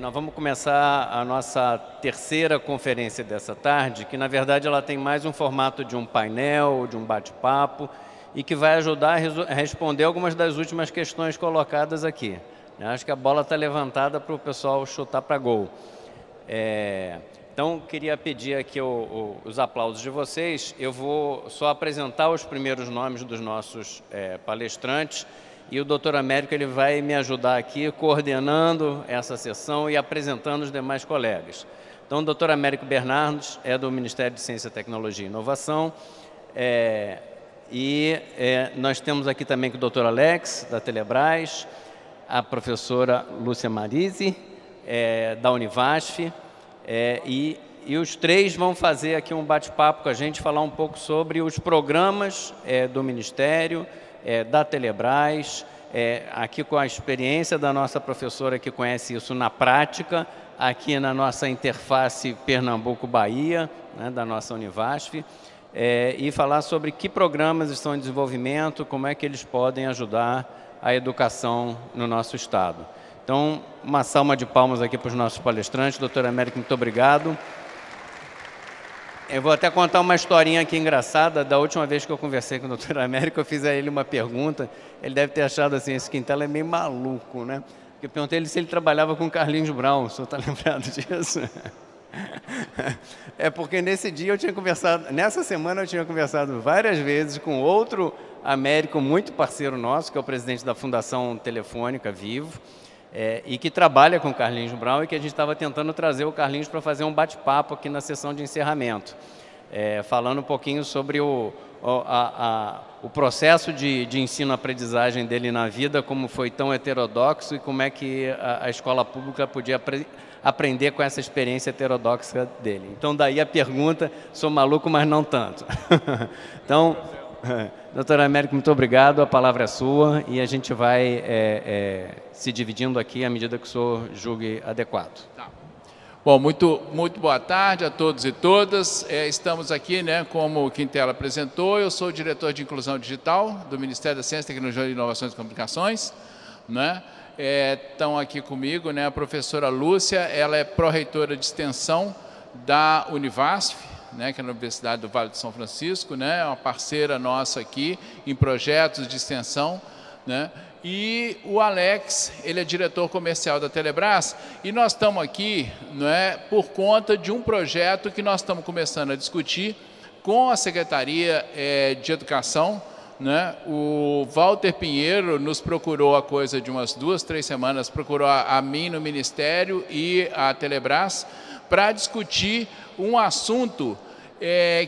Nós vamos começar a nossa terceira conferência dessa tarde, que na verdade ela tem mais um formato de um painel, de um bate-papo, e que vai ajudar a responder algumas das últimas questões colocadas aqui. Acho que a bola está levantada para o pessoal chutar para gol. Então, queria pedir aqui os aplausos de vocês. Eu vou só apresentar os primeiros nomes dos nossos palestrantes, e o doutor Américo ele vai me ajudar aqui coordenando essa sessão e apresentando os demais colegas. Então, o doutor Américo Bernardes é do Ministério de Ciência, Tecnologia e Inovação, nós temos aqui também o doutor Alex, da Telebrás, a professora Lúcia Marise, da Univasf, e os três vão fazer aqui um bate-papo com a gente, falar um pouco sobre os programas do Ministério, da Telebrás, aqui com a experiência da nossa professora que conhece isso na prática, aqui na nossa interface Pernambuco-Bahia, né, da nossa Univasf, e falar sobre que programas estão em desenvolvimento, como é que eles podem ajudar a educação no nosso Estado. Então, uma salva de palmas aqui para os nossos palestrantes. Doutor Américo, muito obrigado. Eu vou até contar uma historinha aqui engraçada. Da última vez que eu conversei com o doutor Américo, eu fiz a ele uma pergunta. Ele deve ter achado assim, esse Quintela é meio maluco, né? Eu perguntei ele se ele trabalhava com Carlinhos Brown. O senhor está lembrado disso? Porque nesse dia eu tinha conversado, nessa semana eu tinha conversado várias vezes com outro Américo, muito parceiro nosso, que é o presidente da Fundação Telefônica Vivo, e que trabalha com o Carlinhos Brown, e que a gente estava tentando trazer o Carlinhos para fazer um bate-papo aqui na sessão de encerramento, falando um pouquinho sobre o processo de ensino-aprendizagem dele na vida, como foi tão heterodoxo e como é que a escola pública podia aprender com essa experiência heterodoxa dele. Então, daí a pergunta, sou maluco, mas não tanto. Então, doutor Américo, muito obrigado, a palavra é sua, e a gente vai se dividindo aqui à medida que o senhor julgue adequado. Tá. Bom, muito boa tarde a todos e todas. Estamos aqui, né, como o Quintela apresentou, eu sou o diretor de Inclusão Digital do Ministério da Ciência, Tecnologia e Inovações e Comunicações, né? Estão aqui comigo, né, a professora Lúcia, ela é pró-reitora de extensão da Univasf, né, que é a Universidade do Vale do São Francisco, né, é uma parceira nossa aqui em projetos de extensão, né, e o Alex, ele é diretor comercial da Telebrás, e nós estamos aqui, né, por conta de um projeto que nós estamos começando a discutir com a Secretaria de Educação, né? O Walter Pinheiro nos procurou há coisa de umas 2, 3 semanas, procurou a mim no Ministério e a Telebrás para discutir um assunto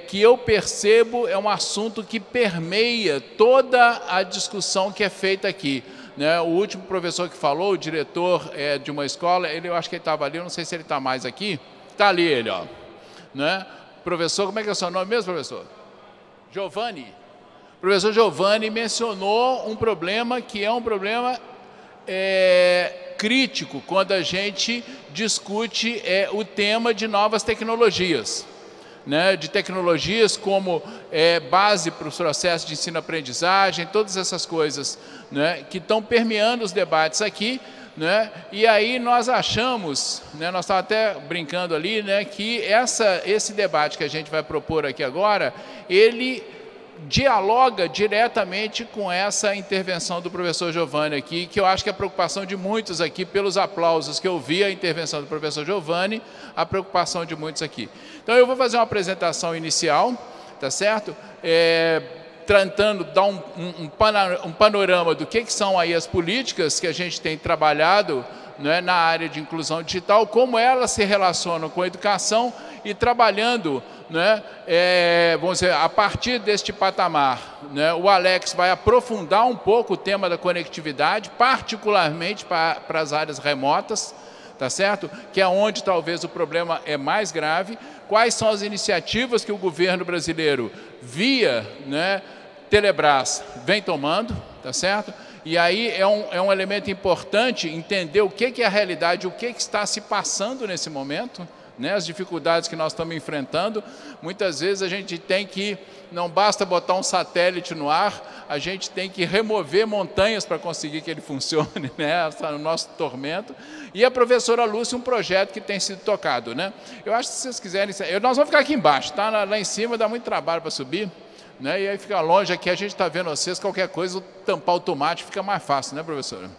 que eu percebo é um assunto que permeia toda a discussão que é feita aqui, né? O último professor que falou, o diretor de uma escola, eu acho que ele estava ali, eu não sei se ele está mais aqui, está ali ele, ó, né? Professor, como é que é o seu nome mesmo, professor? Giovanni. O professor Giovanni mencionou um problema que é um problema crítico quando a gente discute o tema de novas tecnologias, né? De tecnologias como base para os processos de ensino-aprendizagem, todas essas coisas, né, que estão permeando os debates aqui, né? E aí nós achamos, né, nós estávamos até brincando ali, né, que esse debate que a gente vai propor aqui agora, ele dialoga diretamente com essa intervenção do professor Giovanni aqui, que eu acho que é a preocupação de muitos aqui, pelos aplausos que eu vi a intervenção do professor Giovanni, a preocupação de muitos aqui. Então eu vou fazer uma apresentação inicial, tá certo? Tentando dar um panorama do que são aí as políticas que a gente tem trabalhado, né, na área de inclusão digital, como elas se relacionam com a educação e trabalhando, né, vamos dizer, a partir deste patamar, né, o Alex vai aprofundar um pouco o tema da conectividade, particularmente para as áreas remotas, tá certo? Que é onde talvez o problema é mais grave. Quais são as iniciativas que o governo brasileiro, via, né, Telebrás, vem tomando, tá certo? E aí é um elemento importante entender o que é a realidade, o que está se passando nesse momento, né, as dificuldades que nós estamos enfrentando. Muitas vezes a gente tem que, não basta botar um satélite no ar, a gente tem que remover montanhas para conseguir que ele funcione, né, o nosso tormento. E a professora Lúcia, um projeto que tem sido tocado, né. Eu acho que se vocês quiserem, nós vamos ficar aqui embaixo, tá? Lá em cima dá muito trabalho para subir, né, e aí fica longe, aqui a gente está vendo vocês, qualquer coisa, tampar o tomate fica mais fácil, né, professora?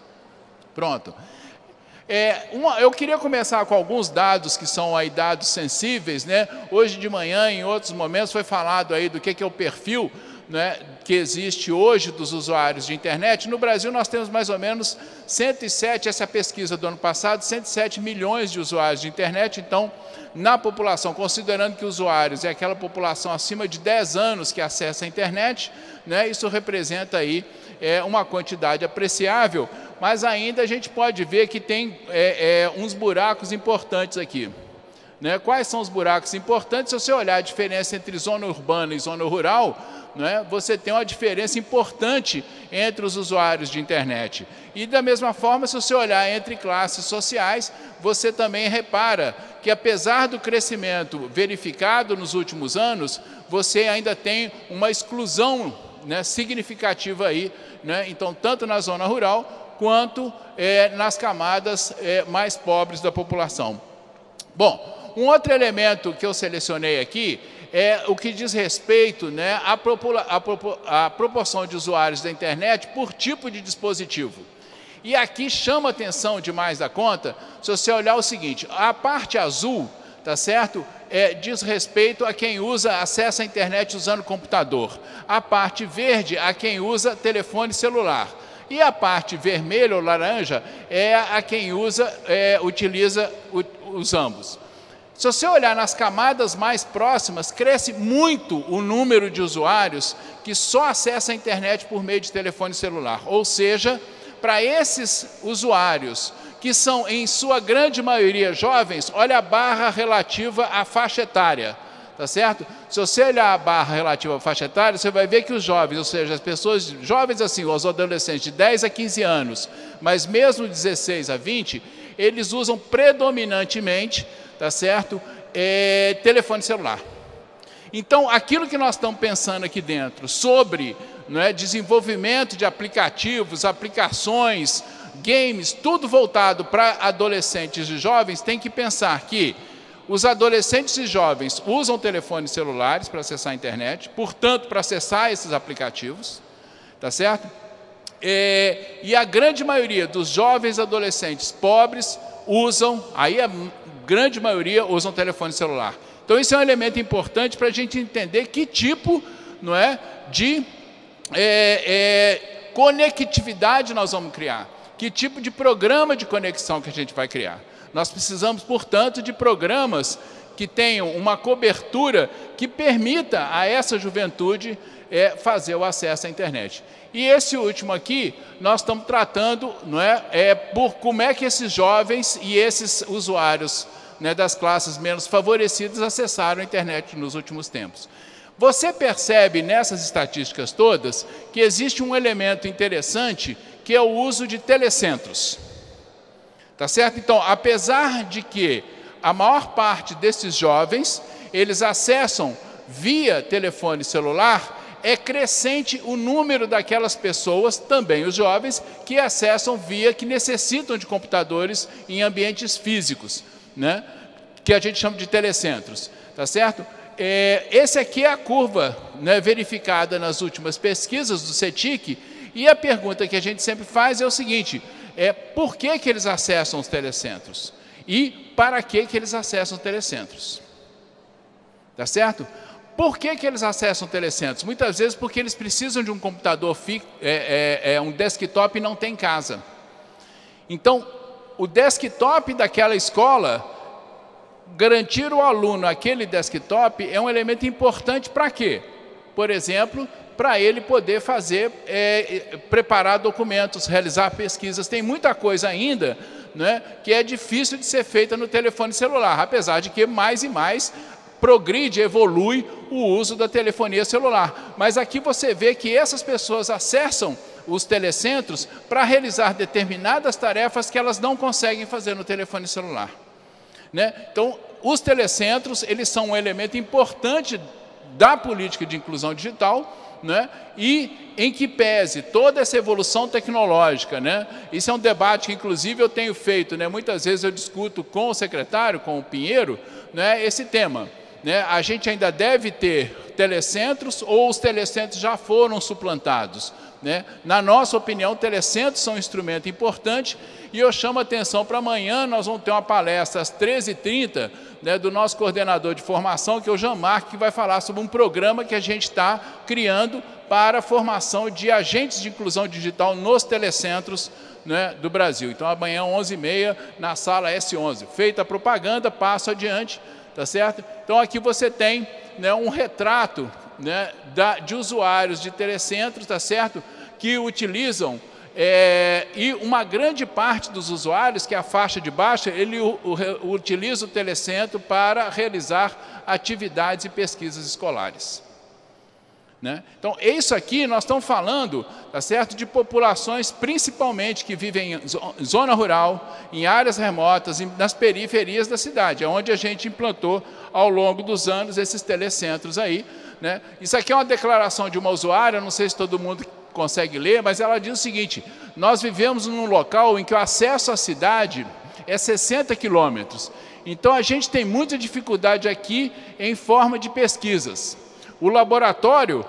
Pronto. Eu queria começar com alguns dados que são aí dados sensíveis, né? Hoje de manhã, em outros momentos, foi falado aí do que é o perfil, né, que existe hoje dos usuários de internet. No Brasil nós temos mais ou menos 107, essa é a pesquisa do ano passado, 107 milhões de usuários de internet. Então, na população, considerando que usuários é aquela população acima de 10 anos que acessa a internet, né, isso representa aí uma quantidade apreciável, mas ainda a gente pode ver que tem uns buracos importantes aqui. Né? Quais são os buracos importantes? Se você olhar a diferença entre zona urbana e zona rural, né, você tem uma diferença importante entre os usuários de internet. E da mesma forma, se você olhar entre classes sociais, você também repara que, apesar do crescimento verificado nos últimos anos, você ainda tem uma exclusão, né, significativa aí, né? Então, tanto na zona rural quanto nas camadas mais pobres da população. Bom, um outro elemento que eu selecionei aqui é o que diz respeito, né, à proporção de usuários da internet por tipo de dispositivo. E aqui chama atenção demais da conta, se você olhar o seguinte, a parte azul, tá certo? Diz respeito a quem acessa a internet usando computador. A parte verde a quem usa telefone celular. E a parte vermelha ou laranja é a quem utiliza os ambos. Se você olhar nas camadas mais próximas, cresce muito o número de usuários que só acessam a internet por meio de telefone celular. Ou seja, para esses usuários, que são em sua grande maioria jovens, olha a barra relativa à faixa etária, tá certo? Se você olhar a barra relativa à faixa etária, você vai ver que os jovens, ou seja, as pessoas jovens assim, os adolescentes de 10 a 15 anos, mas mesmo de 16 a 20, eles usam predominantemente, tá certo? Telefone celular. Então, aquilo que nós estamos pensando aqui dentro sobre, né, desenvolvimento de aplicativos, aplicações, games, tudo voltado para adolescentes e jovens, tem que pensar que os adolescentes e jovens usam telefones celulares para acessar a internet, portanto, para acessar esses aplicativos, tá certo? E a grande maioria dos jovens adolescentes pobres usam, aí a grande maioria usam telefone celular. Então, isso é um elemento importante para a gente entender que tipo, não é, de conectividade nós vamos criar, que tipo de programa de conexão que a gente vai criar. Nós precisamos, portanto, de programas que tenham uma cobertura que permita a essa juventude fazer o acesso à internet. E esse último aqui, nós estamos tratando, não é, por como é que esses jovens e esses usuários, né, das classes menos favorecidas acessaram a internet nos últimos tempos. Você percebe nessas estatísticas todas que existe um elemento interessante que é o uso de telecentros. Tá certo? Então, apesar de que a maior parte desses jovens, eles acessam via telefone celular, é crescente o número daquelas pessoas, também os jovens, que acessam que necessitam de computadores em ambientes físicos, né? Que a gente chama de telecentros. Tá certo? Essa aqui é a curva, né, verificada nas últimas pesquisas do CETIC, e a pergunta que a gente sempre faz é o seguinte, por que eles acessam os telecentros? E para que eles acessam os telecentros? Tá certo? Por que eles acessam telecentros? Muitas vezes porque eles precisam de um computador um desktop e não tem em casa. Então, o desktop daquela escola, garantir ao aluno aquele desktop é um elemento importante para quê? Por exemplo, para ele poder preparar documentos, realizar pesquisas. Tem muita coisa ainda, né, que é difícil de ser feita no telefone celular, apesar de que mais e mais progride, evolui o uso da telefonia celular. Mas aqui você vê que essas pessoas acessam os telecentros para realizar determinadas tarefas que elas não conseguem fazer no telefone celular. Né? Então, os telecentros, eles são um elemento importante da política de inclusão digital, né? E em que pese toda essa evolução tecnológica, né? Isso é um debate que, inclusive, eu tenho feito, né? Muitas vezes eu discuto com o secretário, com o Pinheiro, né? Esse tema, né? A gente ainda deve ter telecentros ou os telecentros já foram suplantados, né? Na nossa opinião, telecentros são um instrumento importante e eu chamo a atenção para amanhã, nós vamos ter uma palestra às 13h30, né, do nosso coordenador de formação, que é o Jean-Marc, que vai falar sobre um programa que a gente está criando para a formação de agentes de inclusão digital nos telecentros, né, do Brasil. Então, amanhã, 11h30, na sala S11. Feita a propaganda, passo adiante, tá certo? Então, aqui você tem, né, um retrato, né, de usuários de telecentros, tá certo? Que utilizam, e uma grande parte dos usuários, que é a faixa de baixo, ele utiliza o telecentro para realizar atividades e pesquisas escolares, né? Então, isso aqui nós estamos falando, tá certo, de populações principalmente que vivem em zona rural, em áreas remotas, nas periferias da cidade, onde a gente implantou ao longo dos anos esses telecentros aí, né? Isso aqui é uma declaração de uma usuária, não sei se todo mundo consegue ler, mas ela diz o seguinte: nós vivemos num local em que o acesso à cidade é 60 quilômetros. Então, a gente tem muita dificuldade aqui em forma de pesquisas. O laboratório,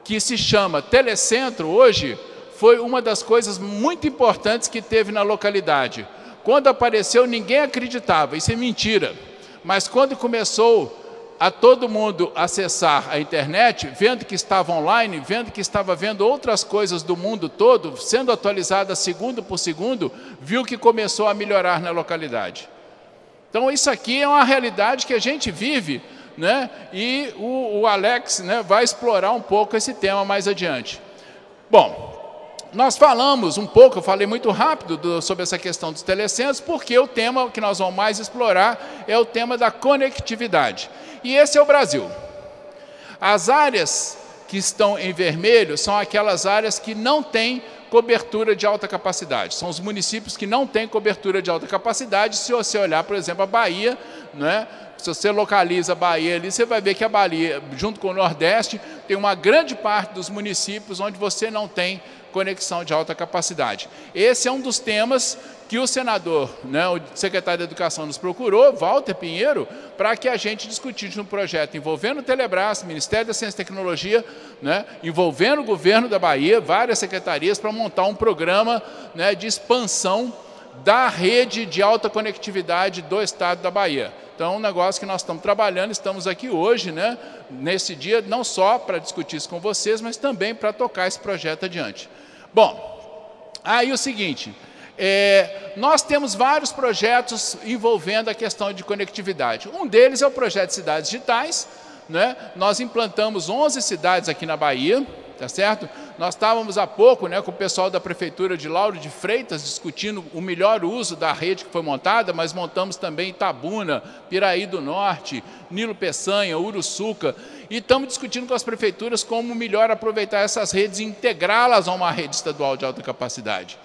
que se chama Telecentro, hoje, foi uma das coisas muito importantes que teve na localidade. Quando apareceu, ninguém acreditava, isso é mentira. Mas quando começou a todo mundo acessar a internet, vendo que estava online, vendo que estava vendo outras coisas do mundo todo, sendo atualizada segundo por segundo, viu que começou a melhorar na localidade. Então, isso aqui é uma realidade que a gente vive, né? E o Alex, né, vai explorar um pouco esse tema mais adiante. Bom, nós falamos um pouco, eu falei muito rápido sobre essa questão dos telecentros, porque o tema que nós vamos mais explorar é o tema da conectividade. E esse é o Brasil. As áreas que estão em vermelho são aquelas áreas que não têm cobertura de alta capacidade. São os municípios que não têm cobertura de alta capacidade. Se você olhar, por exemplo, a Bahia, né? Se você localiza a Bahia ali, você vai ver que a Bahia, junto com o Nordeste, tem uma grande parte dos municípios onde você não tem conexão de alta capacidade. Esse é um dos temas que o senador, né, o secretário da Educação nos procurou, Walter Pinheiro, para que a gente discutisse um projeto envolvendo o Telebrás, Ministério da Ciência e Tecnologia, né, envolvendo o governo da Bahia, várias secretarias, para montar um programa, né, de expansão da rede de alta conectividade do estado da Bahia. Então, é um negócio que nós estamos trabalhando, estamos aqui hoje, né, nesse dia, não só para discutir isso com vocês, mas também para tocar esse projeto adiante. Bom, aí o seguinte, nós temos vários projetos envolvendo a questão de conectividade. Um deles é o projeto Cidades Digitais, né? Nós implantamos 11 cidades aqui na Bahia, tá certo? Nós estávamos há pouco, né, com o pessoal da Prefeitura de Lauro de Freitas discutindo o melhor uso da rede que foi montada, mas montamos também Itabuna, Piraí do Norte, Nilo Peçanha, Uruçuca, e estamos discutindo com as prefeituras como melhor aproveitar essas redes e integrá-las a uma rede estadual de alta capacidade.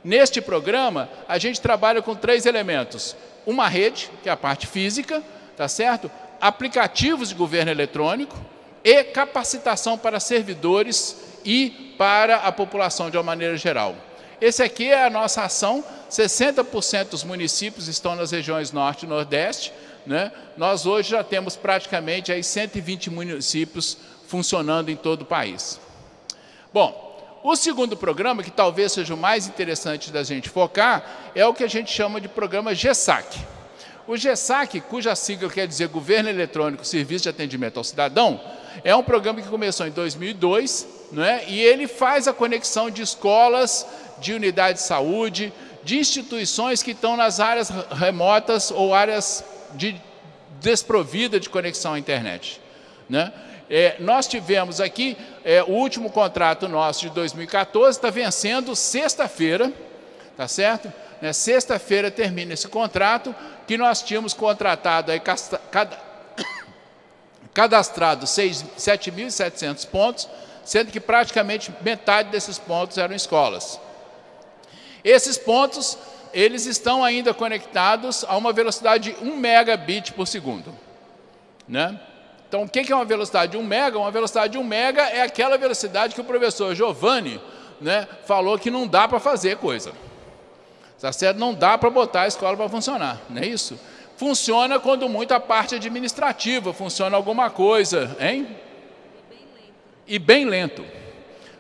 Neste programa, a gente trabalha com 3 elementos. Uma rede, que é a parte física, tá certo? Aplicativos de governo eletrônico e capacitação para servidores e para a população de uma maneira geral. Esse aqui é a nossa ação, 60% dos municípios estão nas regiões Norte e Nordeste, né? Nós hoje já temos praticamente aí 120 municípios funcionando em todo o país. Bom, o segundo programa, que talvez seja o mais interessante da gente focar, é o que a gente chama de programa GESAC. O GESAC, cuja sigla quer dizer Governo Eletrônico Serviço de Atendimento ao Cidadão, é um programa que começou em 2002, né, e ele faz a conexão de escolas, de unidades de saúde, de instituições que estão nas áreas remotas ou áreas desprovidas de conexão à internet, né? Nós tivemos aqui, o último contrato nosso de 2014 está vencendo sexta-feira, tá certo? Sexta-feira termina esse contrato, que nós tínhamos contratado, aí, cadastrado 7.700 pontos, sendo que praticamente metade desses pontos eram escolas. Esses pontos eles estão ainda conectados a uma velocidade de 1 megabit por segundo, né? Então, o que é uma velocidade de 1 mega? Uma velocidade de 1 mega é aquela velocidade que o professor Giovanni, né, falou que não dá para fazer coisa. Tá certo? Não dá para botar a escola para funcionar, não é isso? Funciona quando muito a parte administrativa, funciona alguma coisa, hein? E bem lento,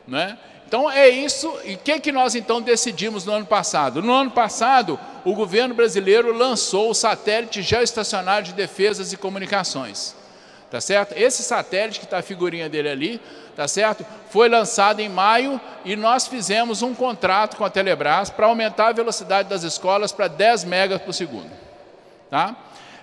né? Então, é isso. E o que nós, então, decidimos no ano passado? No ano passado, o governo brasileiro lançou o satélite geoestacionário de defesas e comunicações. Tá certo? Esse satélite, que está a figurinha dele ali, tá certo? Foi lançado em maio e nós fizemos um contrato com a Telebrás para aumentar a velocidade das escolas para 10 megas por segundo. Tá?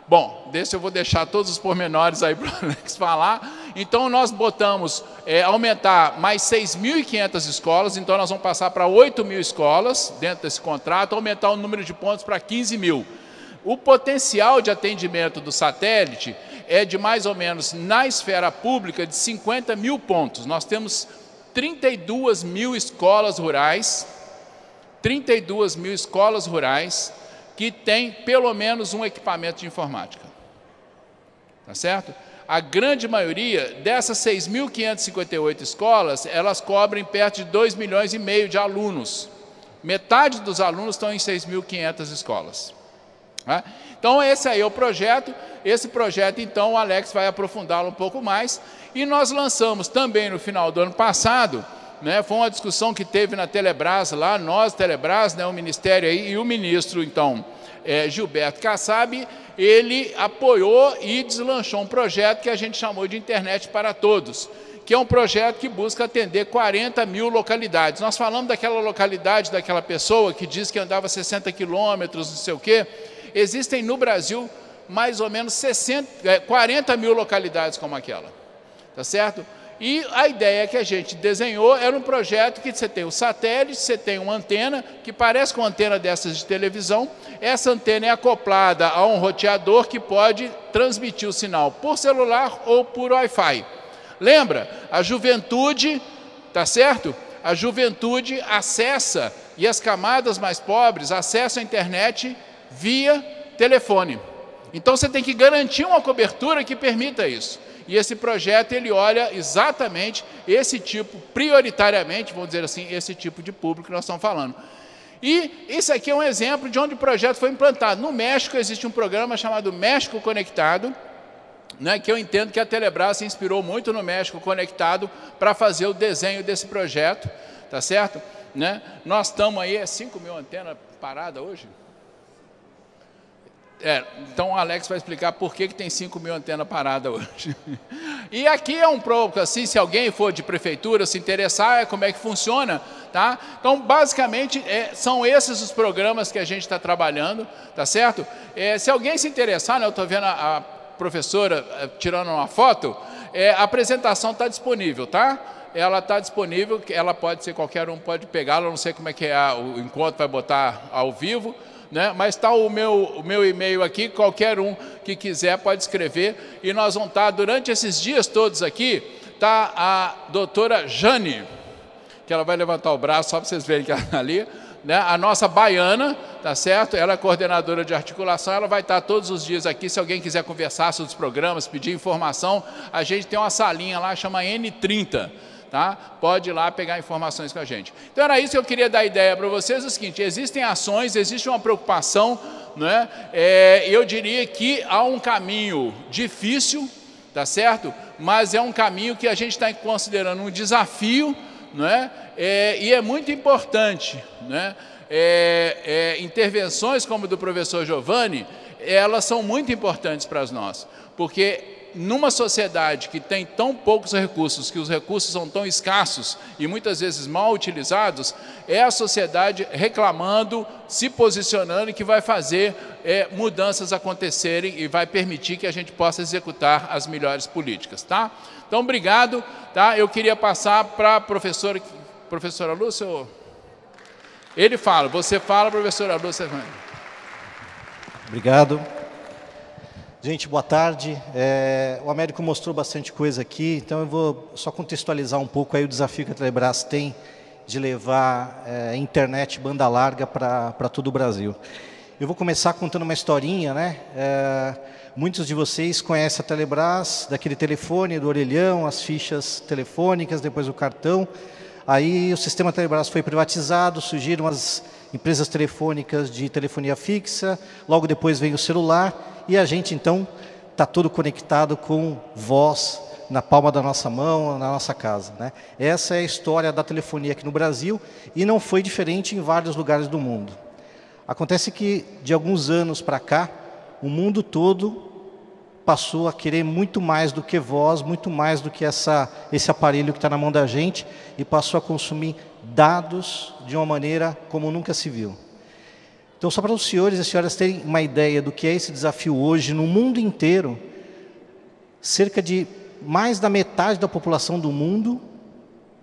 Bom, eu vou deixar todos os pormenores aí para o Alex falar. Então, nós botamos aumentar mais 6.500 escolas, então nós vamos passar para 8.000 escolas dentro desse contrato, aumentar o número de pontos para 15.000. O potencial de atendimento do satélite é de mais ou menos, na esfera pública, de 50.000 pontos. Nós temos 32.000 escolas rurais, 32.000 escolas rurais que têm pelo menos um equipamento de informática. Tá certo? A grande maioria dessas 6.558 escolas, elas cobrem perto de 2,5 milhões de alunos. Metade dos alunos estão em 6.500 escolas. Então, esse aí é o projeto. Esse projeto, então, o Alex vai aprofundá-lo um pouco mais. E nós lançamos também no final do ano passado, né, foi uma discussão que teve na Telebrás, lá, nós, Telebrás, né, o Ministério aí, e o ministro, então, Gilberto Kassab, ele apoiou e deslanchou um projeto que a gente chamou de Internet para Todos, que é um projeto que busca atender 40.000 localidades. Nós falamos daquela localidade, daquela pessoa que diz que andava 60 quilômetros, não sei o quê. Existem no Brasil mais ou menos 40.000 localidades como aquela, tá certo? E a ideia que a gente desenhou era um projeto que você tem o satélite, você tem uma antena, que parece com uma antena dessas de televisão. Essa antena é acoplada a um roteador que pode transmitir o sinal por celular ou por Wi-Fi. Lembra? A juventude, tá certo? A juventude acessa, e as camadas mais pobres acessam a internet via telefone. Então, você tem que garantir uma cobertura que permita isso. E esse projeto, ele olha exatamente esse tipo, prioritariamente, vamos dizer assim, esse tipo de público que nós estamos falando. E isso aqui é um exemplo de onde o projeto foi implantado. No México, existe um programa chamado México Conectado, né, que eu entendo que a Telebrás se inspirou muito no México Conectado para fazer o desenho desse projeto, tá certo? Né? Nós estamos aí, 5.000 antenas paradas hoje? Então o Alex vai explicar por que tem 5.000 antenas paradas hoje. E aqui é um pouco assim, se alguém for de prefeitura, se interessar, como é que funciona, tá? Então, basicamente, são esses os programas que a gente está trabalhando, tá certo? Se alguém se interessar, né, eu estou vendo a professora tirando uma foto, a apresentação está disponível, tá? Ela está disponível, ela pode ser, qualquer um pode pegá-la, não sei como é que o encontro vai botar ao vivo, né? Mas está o meu e-mail aqui, qualquer um que quiser pode escrever, e nós vamos estar, durante esses dias todos aqui, está a doutora Jane, que ela vai levantar o braço só para vocês verem que ela está ali, né? A nossa baiana, tá certo? Ela é coordenadora de articulação, ela vai estar todos os dias aqui. Se alguém quiser conversar sobre os programas, pedir informação, a gente tem uma salinha lá, chama N30, tá? Pode ir lá pegar informações com a gente. Então era isso que eu queria dar ideia para vocês, é o seguinte: existem ações, existe uma preocupação, né? Eu diria que há um caminho difícil, tá certo? Mas é um caminho que a gente está considerando um desafio, né? E é muito importante, né? Intervenções como a do professor Giovanni, elas são muito importantes para nós, porque numa sociedade que tem tão poucos recursos, que os recursos são tão escassos e muitas vezes mal utilizados, é a sociedade reclamando, se posicionando, que vai fazer mudanças acontecerem e vai permitir que a gente possa executar as melhores políticas, tá? Então, obrigado, tá? Eu queria passar para a professora Lúcia. Ele fala, você fala, professora Lúcia. Obrigado. Gente, boa tarde. O Américo mostrou bastante coisa aqui, então eu vou só contextualizar um pouco aí o desafio que a Telebrás tem de levar internet banda larga para todo o Brasil. Eu vou começar contando uma historinha, né? Muitos de vocês conhecem a Telebrás, daquele telefone, do orelhão, as fichas telefônicas, depois o cartão. Aí o sistema Telebrás foi privatizado, surgiram as empresas telefônicas de telefonia fixa, logo depois veio o celular, e a gente então está todo conectado com voz na palma da nossa mão, na nossa casa, né? Essa é a história da telefonia aqui no Brasil, e não foi diferente em vários lugares do mundo. Acontece que, de alguns anos para cá, o mundo todo passou a querer muito mais do que voz, muito mais do que esse aparelho que está na mão da gente, e passou a consumir dados de uma maneira como nunca se viu. Então, só para os senhores e as senhoras terem uma ideia do que é esse desafio hoje, no mundo inteiro, cerca de mais da metade da população do mundo,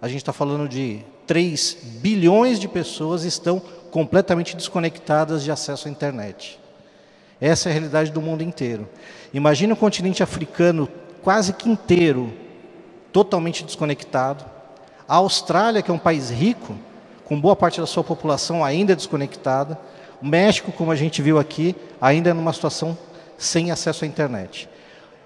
a gente está falando de 3 bilhões de pessoas, estão completamente desconectadas de acesso à internet. Essa é a realidade do mundo inteiro. Imagina o continente africano quase que inteiro, totalmente desconectado. A Austrália, que é um país rico, com boa parte da sua população ainda desconectada. O México, como a gente viu aqui, ainda numa situação sem acesso à internet.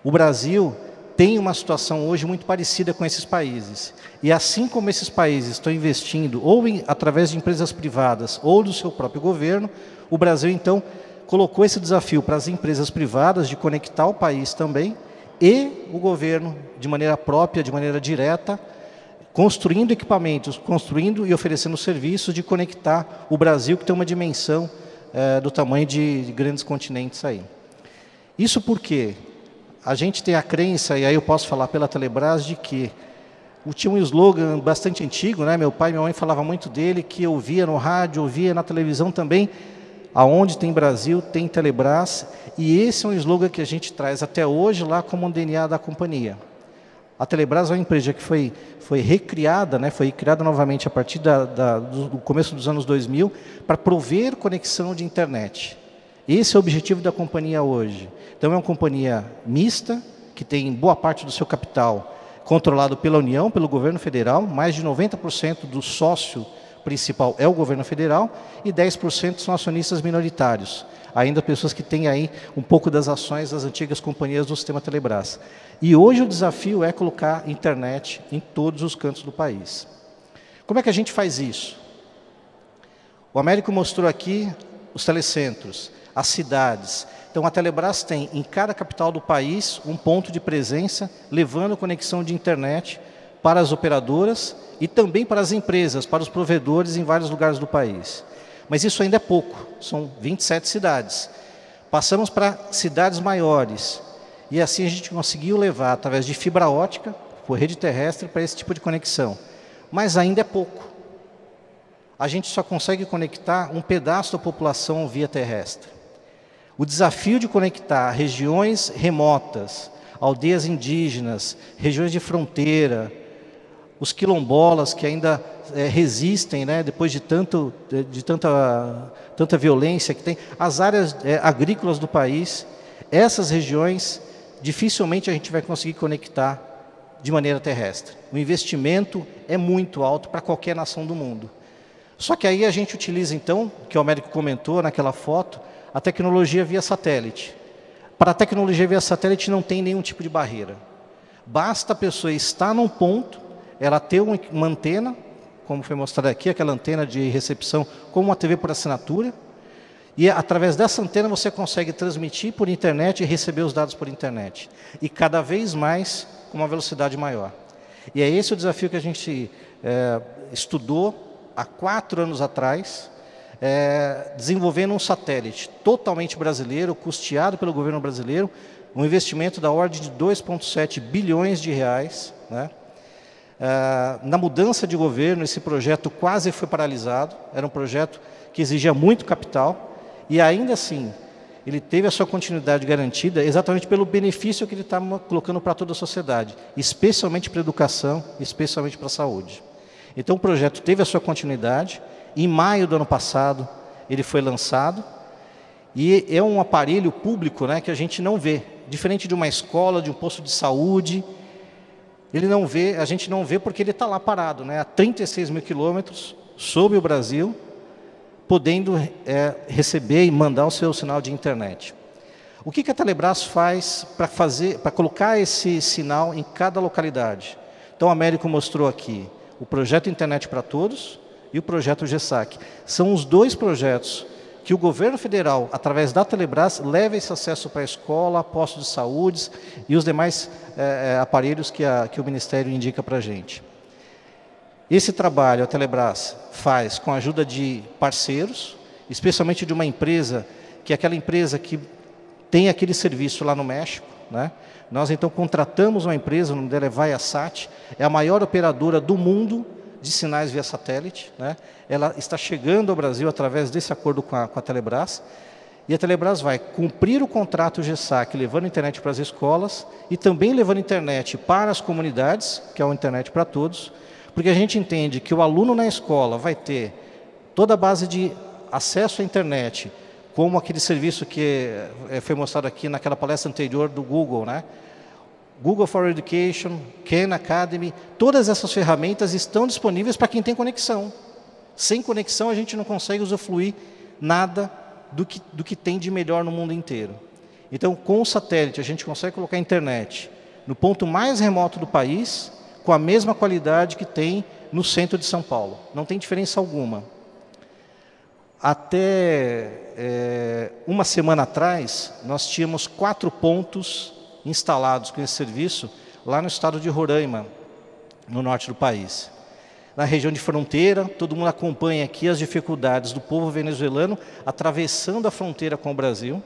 O Brasil tem uma situação hoje muito parecida com esses países. E assim como esses países estão investindo, ou através de empresas privadas, ou do seu próprio governo, o Brasil, então, colocou esse desafio para as empresas privadas de conectar o país também, e o governo, de maneira própria, de maneira direta, construindo equipamentos, construindo e oferecendo serviços de conectar o Brasil, que tem uma dimensão do tamanho de grandes continentes aí. Isso porque a gente tem a crença, e aí eu posso falar pela Telebrás, de que tinha um slogan bastante antigo, né? Meu pai e minha mãe falavam muito dele, que eu via no rádio, eu via na televisão também, aonde tem Brasil, tem Telebrás, e esse é um slogan que a gente traz até hoje lá como um DNA da companhia. A Telebrás é uma empresa que foi recriada, né, foi criada novamente a partir do começo dos anos 2000, para prover conexão de internet. Esse é o objetivo da companhia hoje. Então é uma companhia mista, que tem boa parte do seu capital controlado pela União, pelo governo federal, mais de 90% do sócio principal é o governo federal, e 10% são acionistas minoritários. Ainda pessoas que têm aí um pouco das ações das antigas companhias do sistema Telebrás. E hoje o desafio é colocar internet em todos os cantos do país. Como é que a gente faz isso? O Américo mostrou aqui os telecentros, as cidades. Então a Telebrás tem em cada capital do país um ponto de presença, levando conexão de internet para as operadoras e também para as empresas, para os provedores em vários lugares do país. Mas isso ainda é pouco, são 27 cidades. Passamos para cidades maiores, e assim a gente conseguiu levar, através de fibra ótica, por rede terrestre, para esse tipo de conexão. Mas ainda é pouco. A gente só consegue conectar um pedaço da população via terrestre. O desafio de conectar regiões remotas, aldeias indígenas, regiões de fronteira, os quilombolas que ainda resistem, né, depois de tanta violência que tem, as áreas agrícolas do país, essas regiões, dificilmente a gente vai conseguir conectar de maneira terrestre. O investimento é muito alto para qualquer nação do mundo. Só que aí a gente utiliza, então, que o Américo comentou naquela foto, a tecnologia via satélite. Para a tecnologia via satélite não tem nenhum tipo de barreira. Basta a pessoa estar num ponto, ela ter uma antena, como foi mostrado aqui, aquela antena de recepção, como uma TV por assinatura, e através dessa antena você consegue transmitir por internet e receber os dados por internet. E cada vez mais com uma velocidade maior. E é esse o desafio que a gente estudou há 4 anos atrás, desenvolvendo um satélite totalmente brasileiro, custeado pelo governo brasileiro, um investimento da ordem de 2,7 bilhões de reais, né? Na mudança de governo, esse projeto quase foi paralisado, era um projeto que exigia muito capital, e ainda assim, ele teve a sua continuidade garantida exatamente pelo benefício que ele está colocando para toda a sociedade, especialmente para a educação, especialmente para a saúde. Então o projeto teve a sua continuidade, em maio do ano passado ele foi lançado, e é um aparelho público, né, que a gente não vê, diferente de uma escola, de um posto de saúde. Ele não vê, a gente não vê porque ele está lá parado, né, a 36 mil quilômetros sobre o Brasil, podendo receber e mandar o seu sinal de internet. O que a Telebrás faz para colocar esse sinal em cada localidade? Então, o Américo mostrou aqui o projeto Internet para Todos e o projeto GESAC. São os dois projetos que o governo federal, através da Telebrás, leva esse acesso para a escola, postos de saúde e os demais aparelhos que o Ministério indica para a gente. Esse trabalho a Telebrás faz com a ajuda de parceiros, especialmente de uma empresa, que é aquela empresa que tem aquele serviço lá no México, né? Nós então contratamos uma empresa, o nome dela é Viasat, é a maior operadora do mundo de sinais via satélite, né? Ela está chegando ao Brasil através desse acordo com a Telebrás, e a Telebrás vai cumprir o contrato GESAC, levando internet para as escolas e também levando internet para as comunidades, que é o Internet para Todos, porque a gente entende que o aluno na escola vai ter toda a base de acesso à internet, como aquele serviço que foi mostrado aqui naquela palestra anterior do Google, né? Google for Education, Khan Academy, todas essas ferramentas estão disponíveis para quem tem conexão. Sem conexão a gente não consegue usufruir nada do que tem de melhor no mundo inteiro. Então, com o satélite, a gente consegue colocar a internet no ponto mais remoto do país, com a mesma qualidade que tem no centro de São Paulo. Não tem diferença alguma. Até uma semana atrás, nós tínhamos 4 pontos instalados com esse serviço lá no estado de Roraima, no norte do país. Na região de fronteira, todo mundo acompanha aqui as dificuldades do povo venezuelano atravessando a fronteira com o Brasil,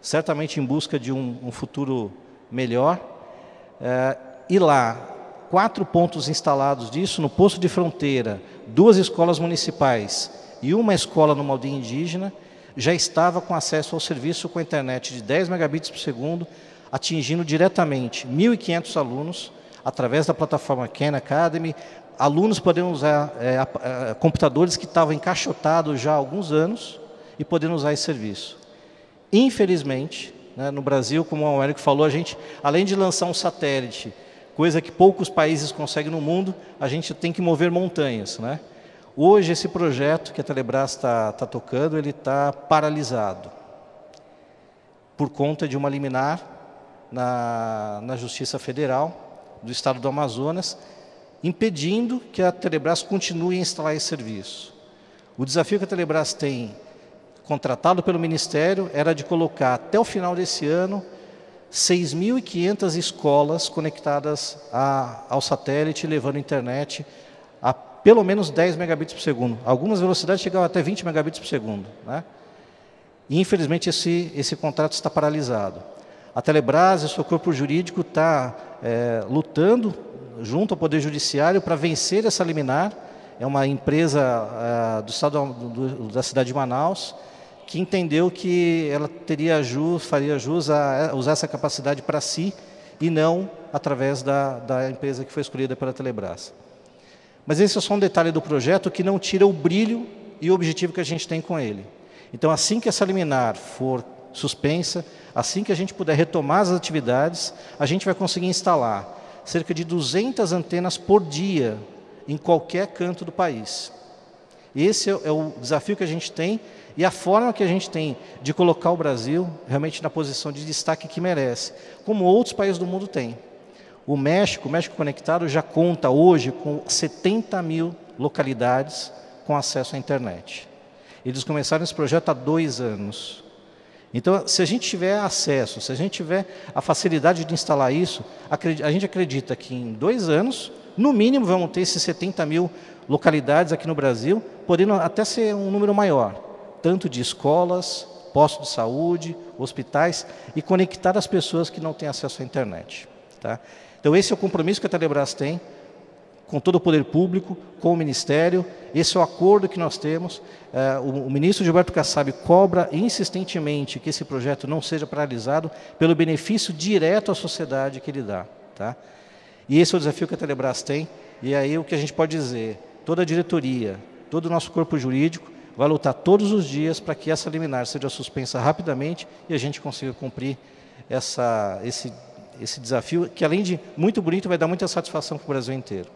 certamente em busca de um futuro melhor. E lá, 4 pontos instalados disso, no posto de fronteira, 2 escolas municipais e uma escola numa aldeia indígena, já estava com acesso ao serviço com a internet de 10 megabits por segundo, atingindo diretamente 1.500 alunos, através da plataforma Khan Academy. Alunos podendo usar computadores que estavam encaixotados já há alguns anos e podendo usar esse serviço. Infelizmente, né, no Brasil, como o Américo falou, a gente, além de lançar um satélite, coisa que poucos países conseguem no mundo, a gente tem que mover montanhas, né? Hoje, esse projeto que a Telebrás está tocando, ele está paralisado por conta de uma liminar na Justiça Federal do Estado do Amazonas, impedindo que a Telebrás continue a instalar esse serviço. O desafio que a Telebrás tem, contratado pelo Ministério, era de colocar até o final desse ano 6.500 escolas conectadas ao satélite, levando internet a pelo menos 10 megabits por segundo. Algumas velocidades chegavam até 20 megabits por segundo, né? E, infelizmente, esse contrato está paralisado. A Telebrás e o seu corpo jurídico está lutando junto ao Poder Judiciário para vencer essa liminar. É uma empresa do estado da cidade de Manaus que entendeu que ela faria jus a usar essa capacidade para si e não através da empresa que foi escolhida pela Telebrás. Mas esse é só um detalhe do projeto que não tira o brilho e o objetivo que a gente tem com ele. Então, assim que essa liminar for suspensa, assim que a gente puder retomar as atividades, a gente vai conseguir instalar cerca de 200 antenas por dia em qualquer canto do país. Esse é o desafio que a gente tem e a forma que a gente tem de colocar o Brasil realmente na posição de destaque que merece, como outros países do mundo têm. O México Conectado já conta hoje com 70 mil localidades com acesso à internet. Eles começaram esse projeto há 2 anos. Então, se a gente tiver acesso, se a gente tiver a facilidade de instalar isso, a gente acredita que em 2 anos, no mínimo, vamos ter esses 70 mil localidades aqui no Brasil, podendo até ser um número maior, tanto de escolas, postos de saúde, hospitais, e conectar as pessoas que não têm acesso à internet. Tá? Então, esse é o compromisso que a Telebrás tem com todo o poder público, com o Ministério. Esse é o acordo que nós temos. O ministro Gilberto Kassab cobra insistentemente que esse projeto não seja paralisado pelo benefício direto à sociedade que ele dá. Tá? E esse é o desafio que a Telebrás tem. E aí o que a gente pode dizer, toda a diretoria, todo o nosso corpo jurídico vai lutar todos os dias para que essa liminar seja suspensa rapidamente e a gente consiga cumprir esse desafio, que além de muito bonito, vai dar muita satisfação para o Brasil inteiro.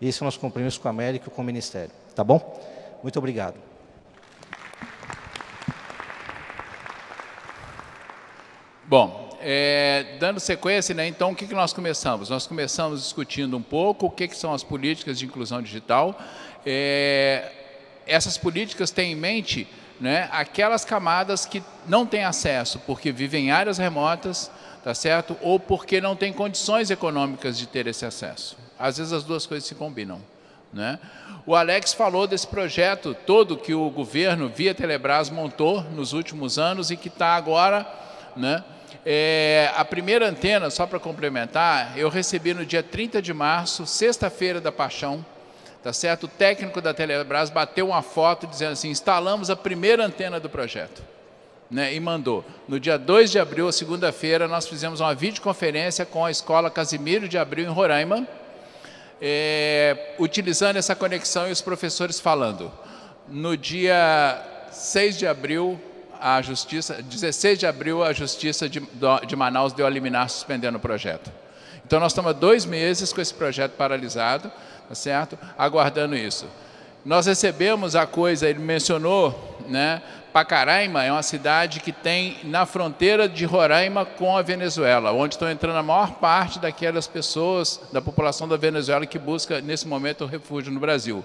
Esse é o nosso compromisso com a América e com o Ministério. Tá bom? Muito obrigado. Bom, dando sequência, né, então, o que nós começamos? Nós começamos discutindo um pouco o que são as políticas de inclusão digital. Essas políticas têm em mente, né, aquelas camadas que não têm acesso porque vivem em áreas remotas, tá certo? Ou porque não têm condições econômicas de ter esse acesso. Às vezes as duas coisas se combinam, né? O Alex falou desse projeto todo que o governo, via Telebrás, montou nos últimos anos e que está agora, né? A primeira antena, só para complementar, eu recebi no dia 30 de março, sexta-feira da Paixão, tá certo? O técnico da Telebrás bateu uma foto dizendo assim, instalamos a primeira antena do projeto, né? E mandou. No dia 2 de abril, segunda-feira, nós fizemos uma videoconferência com a Escola Casimiro de Abril, em Roraima, utilizando essa conexão e os professores falando. No dia 6 de abril, 16 de abril, a Justiça de Manaus deu a liminar suspendendo o projeto. Então, nós estamos há 2 meses com esse projeto paralisado, tá certo? Aguardando isso. Nós recebemos a coisa, ele mencionou, né? Pacaraima é uma cidade que tem na fronteira de Roraima com a Venezuela, onde estão entrando a maior parte daquelas pessoas, da população da Venezuela que busca, nesse momento, refúgio no Brasil.